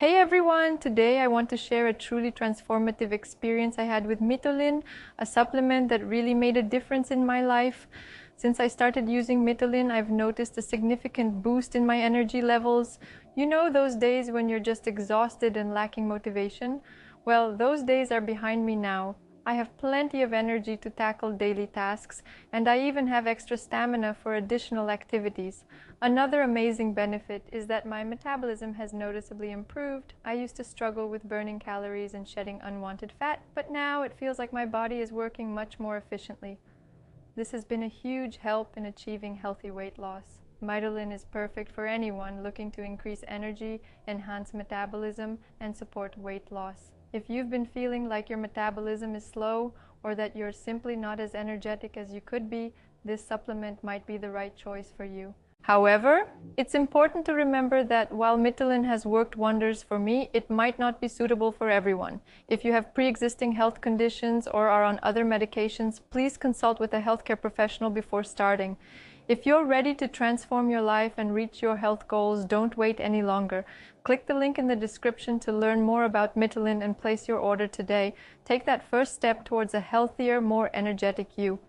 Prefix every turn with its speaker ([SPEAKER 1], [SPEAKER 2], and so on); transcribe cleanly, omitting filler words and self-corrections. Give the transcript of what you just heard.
[SPEAKER 1] Hey everyone! Today I want to share a truly transformative experience I had with Mitolyn, a supplement that really made a difference in my life. Since I started using Mitolyn, I've noticed a significant boost in my energy levels. You know those days when you're just exhausted and lacking motivation? Well, those days are behind me now. I have plenty of energy to tackle daily tasks, and I even have extra stamina for additional activities. Another amazing benefit is that my metabolism has noticeably improved. I used to struggle with burning calories and shedding unwanted fat, but now it feels like my body is working much more efficiently. This has been a huge help in achieving healthy weight loss. Mitolyn is perfect for anyone looking to increase energy, enhance metabolism, and support weight loss. If you've been feeling like your metabolism is slow or that you're simply not as energetic as you could be, this supplement might be the right choice for you. However, it's important to remember that while Mitolyn has worked wonders for me, it might not be suitable for everyone. If you have pre-existing health conditions or are on other medications, please consult with a healthcare professional before starting. If you're ready to transform your life and reach your health goals, don't wait any longer. Click the link in the description to learn more about Mitolyn and place your order today. Take that first step towards a healthier, more energetic you.